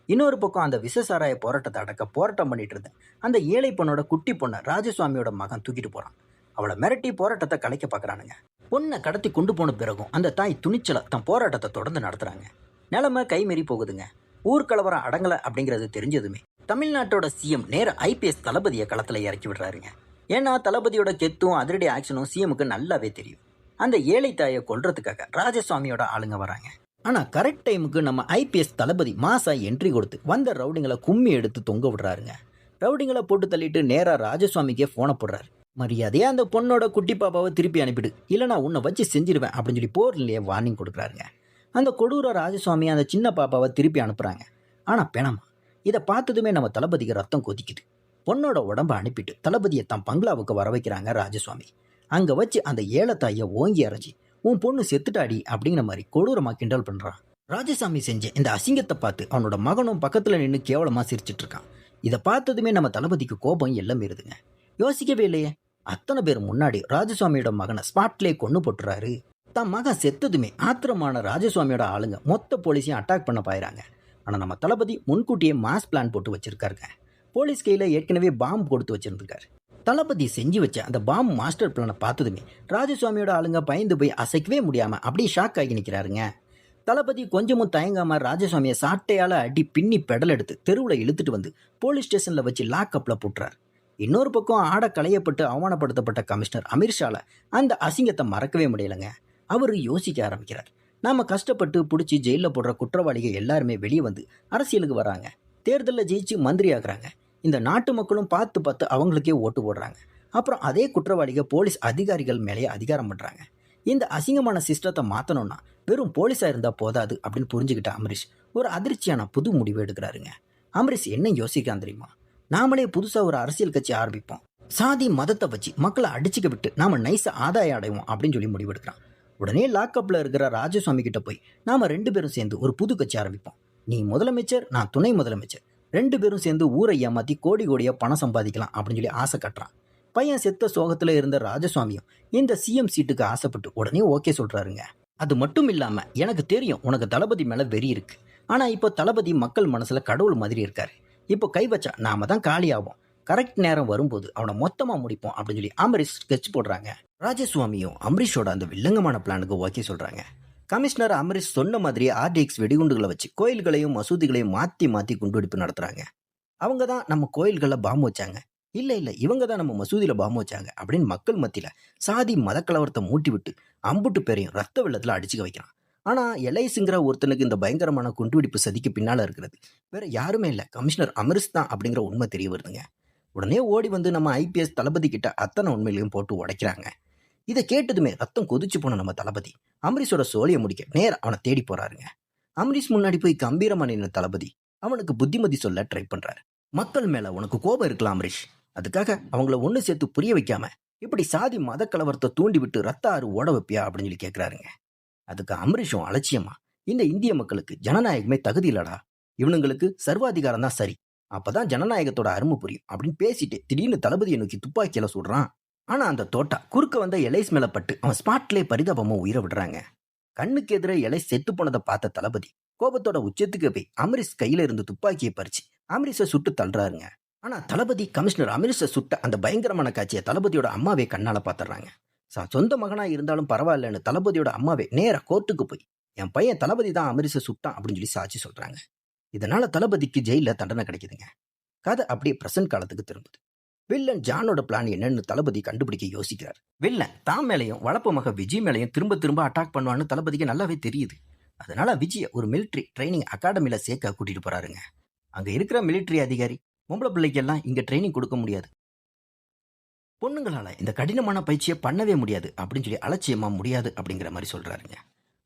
இன்னொரு பக்கம் அந்த விசசாராய போராட்டத்தை அடக்க போராட்டம் பண்ணிட்டு இருந்த அந்த ஏழை பொண்ணோட குட்டி பொண்ணை ராஜசுவாமியோட மகன் தூக்கிட்டு போறான். அவளை மிரட்டி போராட்டத்தை கலைக்க பார்க்கறானுங்க. பொண்ணை கடத்தி கொண்டு போன பிறகும் அந்த தாய் துணிச்சலை தன் போராட்டத்தை தொடர்ந்து நடத்துறாங்க. நிலைமை கைமீறி போகுதுங்க. ஊர்கலவரம் அடங்கலை அப்படிங்கிறது தெரிஞ்சதுமே தமிழ்நாட்டோட சிஎம் நேர ஐபிஎஸ் தளபதியை களத்தில் இறக்கி விடுறாருங்க. ஏன்னா தளபதியோட கெத்தும் அதிரடி ஆக்ஷனும் சிஎமுக்கு நல்லாவே தெரியும். அந்த ஏழை தாயை கொல்றதுக்காக ராஜசுவாமியோட ஆளுங்க வராங்க. ஆனால் கரெக்ட் டைமுக்கு நம்ம ஐபிஎஸ் தளபதி மாசா என்ட்ரி கொடுத்து வந்த ரவுடிங்களை கும்மி எடுத்து தொங்க விடுறாருங்க. ரவுடிங்களை போட்டு தள்ளிட்டு நேராக ராஜசுவாமிக்கே ஃபோனை போடுறாரு. மரியாதையாக அந்த பொண்ணோட குட்டி பாப்பாவை திருப்பி அனுப்பிடு, இல்லைனா உன்னை வச்சு செஞ்சிருவேன் அப்படின்னு சொல்லி போர்லையே வார்னிங் கொடுக்குறாருங்க. அந்த கொடூர ராஜசுவாமி அந்த சின்ன பாப்பாவை திருப்பி அனுப்புகிறாங்க. ஆனால் பிணமா இதை பார்த்ததுமே நம்ம தளபதிக்கு ரத்தம் கொதிக்குது. பொண்ணோட உடம்ப அனுப்பிட்டு தளபதியை தான் பங்களாவுக்கு வர வைக்கிறாங்க ராஜசுவாமி. அங்கே வச்சு அந்த ஏலத்தாயை ஓங்கி அரைஞ்சி உன் பொண்ணு செத்துட்டாடி அப்படிங்கிற மாதிரி கொடூரமாக கிண்டல் பண்ணுறான். ராஜசாமி செஞ்ச இந்த அசிங்கத்தை பார்த்து அவனோட மகனும் பக்கத்தில் நின்று கேவலமாக சிரிச்சிட்டு இருக்கான். இதை பார்த்ததுமே நம்ம தளபதிக்கு கோபம் எல்லாம் இருதுங்க. யோசிக்கவே இல்லையே, அத்தனை பேர் முன்னாடி ராஜசுவாமியோட மகனை ஸ்பாட்லேயே கொண்டு போட்டுறாரு. தான் மகன் செத்ததுமே ஆத்திரமான ராஜசுவாமியோட ஆளுங்க மொத்த போலீஸையும் அட்டாக் பண்ண பாயிறாங்க. ஆனால் நம்ம தளபதி முன்கூட்டியே மாஸ் பிளான் போட்டு வச்சிருக்காருங்க. போலீஸ் கையில் ஏற்கனவே பாம்பு கொடுத்து வச்சிருந்துருக்காரு. தளபதி செஞ்சு வச்ச அந்த பாம்பு மாஸ்டர் பிளானை பார்த்ததுமே ராஜசுவாமியோட ஆளுங்க பயந்து போய் அசைக்கவே முடியாமல் அப்படியே ஷாக் ஆகி நிற்கிறாருங்க. தளபதி கொஞ்சமும் தயங்காம ராஜசுவாமியை சாட்டையால் அடி பின்னி பெடல் எடுத்து தெருவில் இழுத்துட்டு வந்து போலீஸ் ஸ்டேஷனில் வச்சு லாக்அப்பில் போட்டுறாரு. இன்னொரு பக்கம் ஆட களையப்பட்டு அவமானப்படுத்தப்பட்ட கமிஷனர் அமீர்ஷால அந்த அசிங்கத்தை மறக்கவே முடியலைங்க. அவர் யோசிக்க ஆரம்பிக்கிறார். நாம் கஷ்டப்பட்டு பிடிச்சி ஜெயிலில் போடுற குற்றவாளிகள் எல்லாருமே வெளியே வந்து அரசியலுக்கு வராங்க, தேர்தலில் ஜெயிச்சு மந்திரி ஆகுறாங்க. இந்த நாட்டு மக்களும் பார்த்து பார்த்து அவங்களுக்கே ஓட்டு போடுறாங்க. அப்புறம் அதே குற்றவாளிகள் போலீஸ் அதிகாரிகள் மேலேயே அதிகாரம் பண்ணுறாங்க. இந்த அசிங்கமான சிஸ்டத்தை மாற்றணும்னா வெறும் போலீஸாக இருந்தால் போதாது அப்படின்னு புரிஞ்சுக்கிட்ட அமரீஷ் ஒரு அதிர்ச்சியான புது முடிவு எடுக்கிறாருங்க. அமரீஷ் என்ன யோசிக்கான் தெரியுமா? நாமளே புதுசாக ஒரு அரசியல் கட்சி ஆரம்பிப்போம், சாதி மதத்தை வச்சு மக்களை அடிச்சுக்க விட்டு நாம் நைஸாக ஆதாயம் அடைவோம் அப்படின்னு சொல்லி முடிவெடுக்கிறான். உடனே லாக்அப்பில் இருக்கிற ராஜசுவாமி கிட்ட போய் நாம் 2 பேரும் சேர்ந்து ஒரு புது கட்சி ஆரம்பிப்போம், நீ முதலமைச்சர் நான் துணை முதலமைச்சர், 2 பேரும் சேர்ந்து ஊரை ஏமாற்றி கோடி கோடியாக பணம் சம்பாதிக்கலாம் அப்படின்னு சொல்லி ஆசை கட்டுறான். பையன் செத்த சோகத்தில் இருந்த ராஜசுவாமியும் இந்த சிஎம் சீட்டுக்கு ஆசைப்பட்டு உடனே ஓகே சொல்கிறாருங்க. அது மட்டும் இல்லாமல் எனக்கு தெரியும் உனக்கு தளபதி மேலே வெறி இருக்குது, ஆனால் இப்போ தளபதி மக்கள் மனசில் கடவுள் மாதிரி இருக்காரு, இப்போ கை வச்சா நாம தான் காலியாகும், கரெக்ட் நேரம் வரும்போது அவனை மொத்தமாக முடிப்போம் அப்படின்னு சொல்லி அமரீஷ் ஸ்கெட்ச் போடுறாங்க. ராஜசுவாமியும் அமரீஷோட அந்த வில்லங்கமான பிளானுக்கு ஓகே சொல்கிறாங்க. கமிஷனர் அமரீஷ் சொன்ன மாதிரி ஆர்டிஎக்ஸ் வெடிகுண்டுகளை வச்சு கோயில்களையும் மசூதிகளையும் மாற்றி மாற்றி குண்டுவெடிப்பு நடத்துகிறாங்க. அவங்க தான் நம்ம கோயில்களில் பாம்பு வச்சாங்க, இல்லை இவங்க தான் நம்ம மசூதியில் பாம்பு வச்சாங்க அப்படின்னு மக்கள் மத்தியில் சாதி மத கலவரத்தை மூட்டி விட்டு அம்புட்டு பேரையும் ரத்த வெள்ளத்தில் அடிச்சுக்க வைக்கிறான். ஆனால் எல்ஐசிங்கிற ஒருத்தனுக்கு இந்த பயங்கரமான குண்டுவெடிப்பு சதிக்கு பின்னால் இருக்கிறது வேற யாருமே இல்லை, கமிஷனர் அமரீஷ் தான் அப்படிங்கிற உண்மை தெரிய வருதுங்க. உடனே ஓடி வந்து நம்ம ஐபிஎஸ் தளபதி கிட்ட அத்தனை உண்மையிலையும் போட்டு உடைக்கிறாங்க. இதை கேட்டதுமே ரத்தம் கொதிச்சு போன நம்ம தளபதி அமரீஷோட சோழியை முடிக்க நேரம் அவனை தேடி போறாருங்க. அமரீஷ் முன்னாடி போய் கம்பீரமா நின்ன தளபதி அவனுக்கு புத்திமதி சொல்ல ட்ரை பண்றாரு. மக்கள் மேல உனக்கு கோபம் இருக்கலாம் அமரீஷ். அதுக்காக அவங்கள ஒண்ணு சேர்த்து புரிய வைக்காம இப்படி சாதி மத கலவரத்தை தூண்டி விட்டு ரத்த ஆறு ஓட வைப்பியா அப்படின்னு சொல்லி கேட்கிறாருங்க. அதுக்கு அமரீஷும் அலட்சியமா, இந்த இந்திய மக்களுக்கு ஜனநாயகமே தகுதி இல்லடா, இவனுங்களுக்கு சர்வாதிகாரம் தான் சரி, அப்பதான் ஜனநாயகத்தோட அருமை புரியும் அப்படின்னு பேசிட்டு திடீர்னு தளபதியை நோக்கி துப்பாக்கியில சுடுறான். ஆனா அந்த தோட்டா குறுக்க வந்த எலைஸ் மேல பட்டு அவன் ஸ்பாட்லேயே பரிதாபமா உயிரை விடுறாங்க. கண்ணுக்கு எதிர எலை செத்து போனதை பார்த்த தளபதி கோபத்தோட உச்சத்துக்கு போய் அமரீஷ் கையில இருந்து துப்பாக்கியை பறிச்சு அமரீஷை சுட்டு தள்ளுறாருங்க. ஆனா தளபதி கமிஷனர் அமரீஷை சுட்ட அந்த பயங்கரமான காட்சியை தளபதியோட அம்மாவே கண்ணால பாத்துறாங்க. சொந்த மகனா இருந்தாலும் பரவாயில்லன்னு தளபதியோட அம்மாவே நேரா கோர்ட்டுக்கு போய் என் பையன் தளபதி தான் அமரீஷை சுட்டான் அப்படின்னு சொல்லி சாட்சி சொல்றாங்க. இதனால தளபதிக்கு ஜெயில தண்டனை கிடைக்குதுங்க. கதை அப்படியே பிரசன்ட் காலத்துக்கு திரும்புது. வில்லன் ஜானோட பிளான் என்னன்னு தளபதி கண்டுபிடிக்க யோசிக்கிறார். வில்லன் தான் மேலையும் வளர்ப்பு மக விஜய் மேலையும் திரும்ப திரும்ப அட்டாக் பண்ணுவான்னு தளபதிக்கு நல்லாவே தெரியுது. அதனால விஜய ஒரு மிலிட்ரி ட்ரைனிங் அகாடமியில சேர்க்க கூட்டிட்டு போறாருங்க. அங்க இருக்கிற மிலிட்ரி அதிகாரி பொம்பளை பிள்ளைக்கெல்லாம் இங்க ட்ரைனிங் கொடுக்க முடியாது, பொண்ணுங்களால இந்த கடினமான பயிற்சியை பண்ணவே முடியாது அப்படின்னு சொல்லி அலட்சியமா முடியாது அப்படிங்கிற மாதிரி சொல்றாருங்க.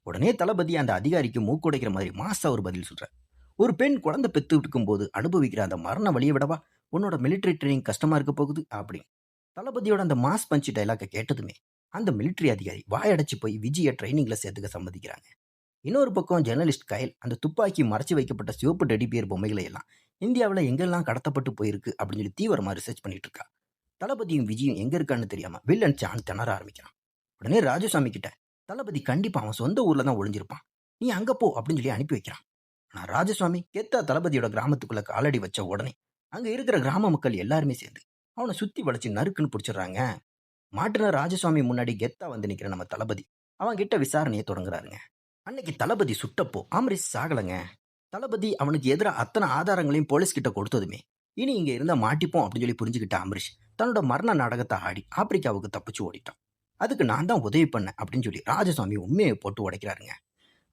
உடனே தளபதி அந்த அதிகாரிக்கு மூக்குடைக்கிற மாதிரி மாசா ஒரு பதில் சொல்றாரு. ஒரு பெண் குழந்தை பெத்து இருக்கும் போது அனுபவிக்கிற அந்த மரண வழியை விடவா உன்னோட மிலிட்ரி ட்ரைனிங் கஷ்டமா இருக்க போகுது அப்படின்னு தளபதியோட அந்த மாஸ் பஞ்ச் டைலாக்கை கேட்டதுமே அந்த மிலிட்ரி அதிகாரி வாயடைச்சு போய் விஜய ட்ரைனிங்ல சேர்த்துக்க சம்மதிக்கிறாங்க. இன்னொரு பக்கம் ஜெர்னலிஸ்ட் கயல் அந்த துப்பாக்கி மறைச்சு வைக்கப்பட்ட சிவப்பு டெடிபியர் பொம்மைகளை எல்லாம் இந்தியாவில் எங்கெல்லாம் கடத்தப்பட்டு போயிருக்கு அப்படின்னு சொல்லி தீவிரமா ரிசர்ச் பண்ணிட்டு இருக்கா. தளபதியும் விஜயும் எங்க இருக்கான்னு தெரியாம வில்லன் சான் திணற ஆரம்பிக்கிறான். உடனே ராஜசாமி கிட்ட தளபதி கண்டிப்பா அவன் சொந்த ஊர்ல தான் ஒளிஞ்சிருப்பான், நீ அங்க போ அப்படின்னு சொல்லி அனுப்பி வைக்கிறான். ஆனா ராஜசுவாமி கெத்தா தளபதியோட கிராமத்துக்குள்ள காலடி வச்ச உடனே அங்க இருக்கிற கிராம மக்கள் எல்லாருமே சேர்ந்து அவனை சுத்தி வளைச்சு நறுக்குன்னு பிடிச்சிடுறாங்க. மாட்டுன ராஜசுவாமி முன்னாடி கெத்தா வந்து நிக்கிற நம்ம தளபதி அவன் கிட்ட விசாரணையை தொடங்குறாருங்க. அன்னைக்கு தளபதி சுட்டப்போ அமரீஷ் சாகலங்க. தளபதி அவனுக்கு எதிராக அத்தனை ஆதாரங்களையும் போலீஸ் கிட்ட கொடுத்ததுமே இனி இங்க இருந்தா மாட்டிப்போம் அப்படின்னு சொல்லி புரிஞ்சுக்கிட்ட அமரீஷ் தன்னோட மரண நாடகத்தை ஆடி ஆப்பிரிக்காவுக்கு தப்பிச்சு ஓடிட்டான். அதுக்கு நான் தான் உதவி பண்ணேன் அப்படின்னு சொல்லி ராஜசுவாமி உண்மையை போட்டு உடைக்கிறாருங்க.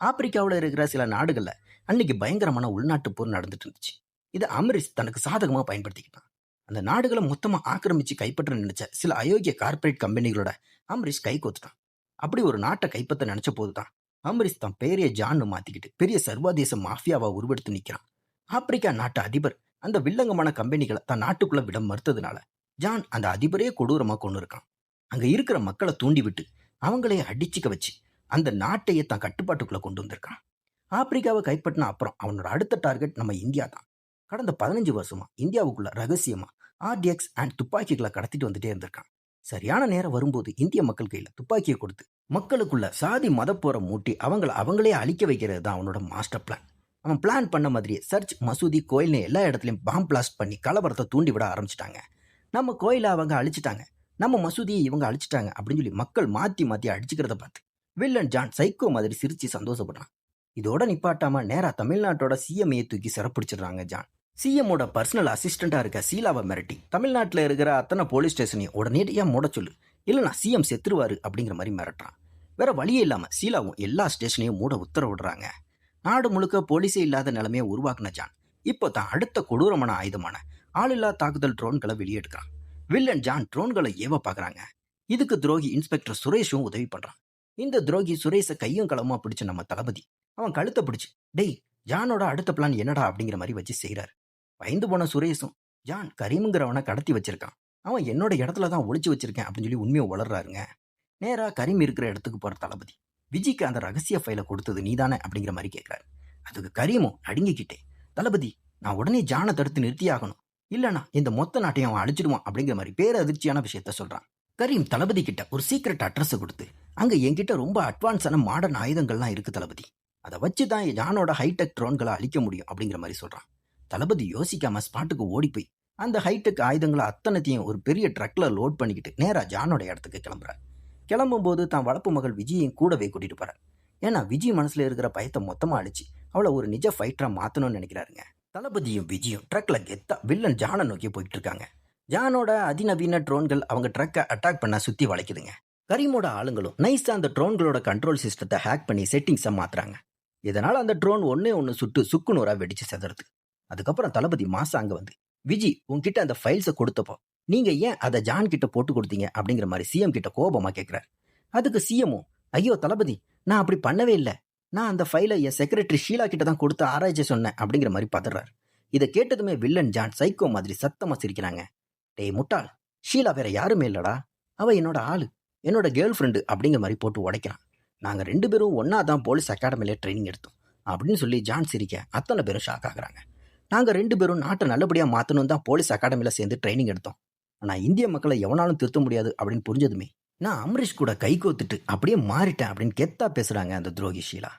ஆப்பிரிக்காவில் இருக்கிற சில நாடுகள்ல அன்னைக்கு பயங்கரமான உள்நாட்டு போர் நடந்துட்டு இருந்துச்சு. இதை அமரீஷ் தனக்கு சாதகமா பயன்படுத்திக்கிட்டான். அந்த நாடுகளை மொத்தமா ஆக்கிரமிச்சு கைப்பற்ற நினைச்ச சில அயோக்கிய கார்பரேட் கம்பெனிகளோட அமரீஷ் கை கோத்துட்டான். அப்படி ஒரு நாட்டை கைப்பற்ற நினைச்ச போதுதான் அமரீஷ் தான் பெரிய ஜான்னு மாத்திக்கிட்டு பெரிய சர்வதேச மாஃபியாவா உருவெடுத்து நிக்கிறான். ஆப்பிரிக்கா நாட்டு அதிபர் அந்த வில்லங்கமான கம்பெனிகளை தன் நாட்டுக்குள்ள விட மறுத்ததுனால ஜான் அந்த அதிபரே கொடூரமா கொண்டு இருக்கான். அங்க இருக்கிற மக்களை தூண்டி விட்டு அவங்களையே அடிச்சுக்க வச்சு அந்த நாட்டையே தான் கட்டுப்பாட்டுக்குள்ள கொண்டு வந்திருக்கான். ஆப்பிரிக்காவை கைப்பற்றின அப்புறம் அவனோட அடுத்த டார்கெட் நம்ம இந்தியா தான். கடந்த 15 வருஷமா இந்தியாவுக்குள்ள ரகசியமா ஆர்டிஎக்ஸ் அண்ட் துப்பாக்கிகளை கடத்திட்டு வந்துட்டே இருந்திருக்கான். சரியான நேரம் வரும்போது இந்திய மக்கள் கையில துப்பாக்கியை கொடுத்து மக்களுக்குள்ள சாதி மதப்போரை மூட்டி அவங்களே அழிக்க வைக்கிறது தான் அவனோட மாஸ்டர் பிளான். அவன் பிளான் பண்ண மாதிரியே சர்ச், மசூதி, கோயில்னு எல்லா இடத்துலையும் பாம் பிளாஸ்ட் பண்ணி கலவரத்தை தூண்டி விட ஆரம்பிச்சிட்டாங்க. நம்ம கோயிலை அவங்க அழிச்சிட்டாங்க, நம்ம மசூதியை இவங்க அழிச்சிட்டாங்க அப்படின்னு சொல்லி மக்கள் மாத்தி மாத்தி அடிச்சுக்கிறத பார்த்து வில்லன் ஜான் சைக்கோ மாதிரி சிரிச்சு சந்தோஷப்படுறான். இதோட நிப்பாட்டாம நேரா தமிழ்நாட்டோட சிஎம்ஏ தூக்கி சிறப்பிடிச்சிடுறாங்க ஜான். சிஎம்மோட பர்சனல் அசிஸ்டண்டா இருக்க சீலாவை மிரட்டி தமிழ்நாட்டில் இருக்கிற அத்தனை போலீஸ் ஸ்டேஷனையும் உடனடியா மூட சொல்லு, இல்லைனா சிஎம் செத்துருவாரு அப்படிங்கிற மாதிரி மிரட்டுறான். வேற வழியே இல்லாம சீலாவும் எல்லா ஸ்டேஷனையும் மூட உத்தரவிடுறாங்க. நாடு முழுக்க போலீஸே இல்லாத நிலைமையை உருவாக்குன ஜான் இப்போ தான் அடுத்த கொடூரமான ஆயுதமான ஆளில்லா தாக்குதல் ட்ரோன்களை வெளியெடுக்கிறான். வில்லன் ஜான் ட்ரோன்களை ஏவ பாக்குறாங்க. இதுக்கு துரோகி இன்ஸ்பெக்டர் சுரேஷும் உதவி பண்றான். இந்த துரோகி சுரேஷை கையும் களமா பிடிச்ச நம்ம தளபதி அவன் கழுத்தை பிடிச்சு டேய் ஜானோட அடுத்த பிளான் என்னடா அப்படிங்கிற மாதிரி வச்சு செய்யறாரு. பயந்து போன சுரேஷும் ஜான் கரீமுங்கிறவனை கடத்தி வச்சிருக்கான், அவன் என்னோட இடத்துல தான் ஒளிச்சு வச்சிருக்கேன் அப்படின்னு சொல்லி உண்மையை வளர்றாருங்க. நேரா கரீம் இருக்கிற இடத்துக்கு போற தளபதி விஜய்க்கு அந்த ரகசிய ஃபைலை கொடுத்தது நீதானே அப்படிங்கிற மாதிரி கேட்கிறாரு. அதுக்கு கரீமும் நடுங்கிக்கிட்டே தளபதி நான் உடனே ஜானை தடுத்து நிறுத்தியாகணும், இல்லைனா இந்த மொத்த நாட்டையும் அவன் அழிச்சிடுவான் அப்படிங்கிற மாதிரி பேரதிர்ச்சியான விஷயத்த சொல்றான். கரீம் தளபதி கிட்ட ஒரு சீக்ரெட் அட்ரஸ் கொடுத்து அங்க என்கிட்ட ரொம்ப அட்வான்ஸான மாடர்ன் ஆயுதங்கள்லாம் இருக்கு தளபதி, அதை வச்சு தான் ஜானோட ஹைடெக் ட்ரோன்களை அழிக்க முடியும் அப்படிங்கிற மாதிரி சொல்றான். தளபதி யோசிக்காம ஸ்பாட்டுக்கு ஓடி போய் அந்த ஹைடெக் ஆயுதங்களை அத்தனைத்தையும் ஒரு பெரிய ட்ரக்ல லோட் பண்ணிக்கிட்டு நேரா ஜானோட இடத்துக்கு கிளம்புறாரு. கிளம்பும் போது தான் வளர்ப்பு மகள் விஜயையும் கூடவே கூட்டிட்டு போறாரு. ஏன்னா விஜய் மனசுல இருக்கிற பயத்தை மொத்தமா அழிச்சு அவளை ஒரு நிஜ ஃபைட்டரா மாத்தணும்னு நினைக்கிறாருங்க. தளபதியும் விஜயும் ட்ரக்ல கெத்தா வில்லன் ஜானை நோக்கி போயிட்டு இருக்காங்க. ஜானோட அதிநவீன ட்ரோன்கள் அவங்க ட்ரக்கை அட்டாக் பண்ண சுத்தி வளைக்குதுங்க. கரீமோட ஆளுங்களும் நைஸா அந்த ட்ரோன்களோட கண்ட்ரோல் சிஸ்டத்தை ஹேக் பண்ணி செட்டிங்ஸை மாத்துறாங்க. இதனால அந்த ட்ரோன் ஒன்னு சுட்டு சுக்குநூறா வெடிச்சு செதறது. அதுக்கப்புறம் தளபதி மாசா அங்க வந்து விஜி உங்ககிட்ட அந்த ஃபைல்ஸை கொடுத்தப்போ நீங்க ஏன் அதை ஜான் கிட்ட போட்டு கொடுத்தீங்க அப்படிங்கிற மாதிரி சிஎம் கிட்ட கோபமா கேட்கிறாரு. அதுக்கு சிஎம்மும் ஐயோ தளபதி நான் அப்படி பண்ணவே இல்லை, நான் அந்த ஃபைலை என் செக்ரட்டரி ஷீலா கிட்ட தான் கொடுத்து ஆராய்ச்சி சொன்னேன் அப்படிங்கிற மாதிரி பதறாரு. இதை கேட்டதுமே வில்லன் ஜான் சைக்கோ மாதிரி சத்தமா சிரிக்கிறாங்க. டேய் முட்டாள், ஷீலா வேற யாருமே இல்லடா, அவ என்னோட ஆளு, என்னோட கேர்ள் ஃப்ரெண்டு அப்படிங்கிற மாதிரி போட்டு உடைக்கிறான். நாங்கள் 2 பேரும் ஒன்றா தான் போலீஸ் அகாடமியில் ட்ரைனிங் எடுத்தோம் அப்படின்னு சொல்லி ஜான் சிரிக்க அத்தனை பேரும் ஷாக் ஆகுறாங்க. நாங்கள் 2 பேரும் நாட்டை நல்லபடியாக மாற்றணும் தான் போலீஸ் அகாடமியில் சேர்ந்து ட்ரைனிங் எடுத்தோம். ஆனால் இந்திய மக்களை எவனாலும் திருத்த முடியாது அப்படின்னு புரிஞ்சதுமே நான் அமரீஷ் கூட கை கோத்துட்டு அப்படியே மாறிட்டேன் அப்படின்னு கெத்தா பேசுகிறாங்க அந்த துரோகி ஷீலா.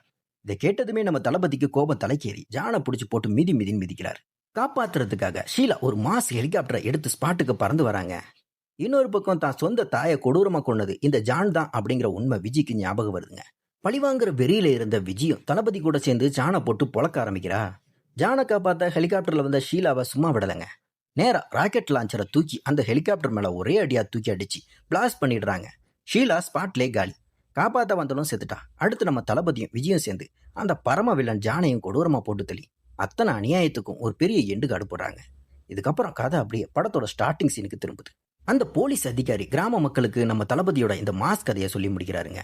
இதை கேட்டதுமே நம்ம தளபதிக்கு கோபம் தலைக்கேறி ஜானை பிடிச்சி போட்டு மிதின்னு மிதிக்கிறார். காப்பாத்துறதுக்காக ஷீலா ஒரு மாஸ் ஹெலிகாப்டரை எடுத்து ஸ்பாட்டுக்கு பறந்து வராங்க. இன்னொரு பக்கம் தான் சொந்த தாயை கொடூரமா கொண்டது இந்த ஜான் தான் அப்படிங்கிற உண்மை விஜய்க்கு ஞாபகம் வருதுங்க. பழிவாங்கிற வெறியில இருந்த விஜயும் தளபதி கூட சேர்ந்து ஜானை போட்டு பொழக்க ஆரம்பிக்கிறா. ஜானை காப்பாத்த ஹெலிகாப்டர்ல வந்த ஷீலாவை சும்மா விடலைங்க. நேரா ராக்கெட் லான்ச்சரை தூக்கி அந்த ஹெலிகாப்டர் மேல ஒரே அடியா தூக்கி அடிச்சு பிளாஸ்ட் பண்ணிடுறாங்க. ஷீலா ஸ்பாட்லே காலி. காப்பாத்த வந்தாலும் செத்துட்டா. அடுத்து நம்ம தளபதியும் விஜயும் சேர்ந்து அந்த பரம வில்லன் ஜானையும் கொடூரமா போட்டு தள்ளி அத்தனை அநியாயத்துக்கும் ஒரு பெரிய எண்டுக்கு அடுப்புறாங்க. இதுக்கப்புறம் கதை அப்படியே படத்தோட ஸ்டார்டிங் சீனுக்கு திரும்புது. அந்த போலீஸ் அதிகாரி கிராம மக்களுக்கு நம்ம தளபதியோட இந்த மாஸ் கதையை சொல்லி முடிக்கிறாருங்க.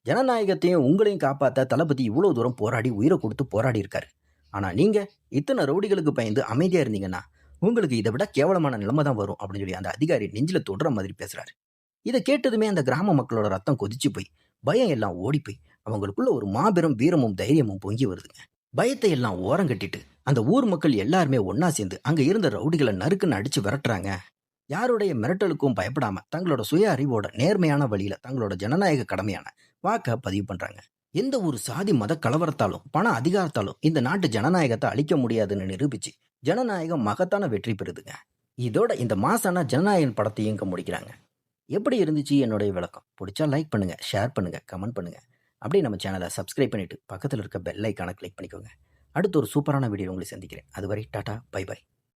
ஜனநாயகத்தையும் உங்களையும் காப்பாற்ற தளபதி இவ்வளோ தூரம் போராடி உயிரை கொடுத்து போராடி இருக்காரு. ஆனால் நீங்கள் இத்தனை ரவுடிகளுக்கு பயந்து அமைதியாக இருந்தீங்கன்னா உங்களுக்கு இதை விட கேவலமான நிலைமை தான் வரும் அப்படின்னு சொல்லி அந்த அதிகாரி நெஞ்சில் தொடுற மாதிரி பேசுகிறாரு. இதை கேட்டதுமே அந்த கிராம மக்களோட ரத்தம் கொதிச்சு போய் பயம் எல்லாம் ஓடி போய் அவங்களுக்குள்ள ஒரு மாபெரும் வீரமும் தைரியமும் பொங்கி வருதுங்க. பயத்தை எல்லாம் ஓரங்கட்டிட்டு அந்த ஊர் மக்கள் எல்லாருமே ஒன்னா சேர்ந்து அங்க இருந்த ரவுடிகளை நறுக்குன்னு அடிச்சு விரட்டுறாங்க. யாருடைய மிரட்டலுக்கும் பயப்படாம தங்களோட சுய அறிவோட நேர்மையான வழியில தங்களோட ஜனநாயக கடமையான வாக்க பதிவு பண்றாங்க. எந்த ஒரு சாதி மத கலவரத்தாலும் பண அதிகாரத்தாலும் இந்த நாட்டு ஜனநாயகத்தை அழிக்க முடியாதுன்னு நிரூபிச்சு ஜனநாயகம் மகத்தான வெற்றி பெறுதுங்க. இதோட இந்த மாசான ஜனநாயகன் படத்தை இயங்க முடிக்கிறாங்க. எப்படி இருந்துச்சு என்னுடைய விளக்கம்? பிடிச்சா லைக் பண்ணுங்க, ஷேர் பண்ணுங்க, கமெண்ட் பண்ணுங்க. அப்படியே நம்ம சேனலை சப்ஸ்கிரைப் பண்ணிட்டு பக்கத்தில் இருக்க பெல் ஐக்கானை கிளிக் பண்ணிக்கோங்க. அடுத்து ஒரு சூப்பரான வீடியோ உங்களை சந்திக்கிறேன். அதுவரை டாடா, பை பை.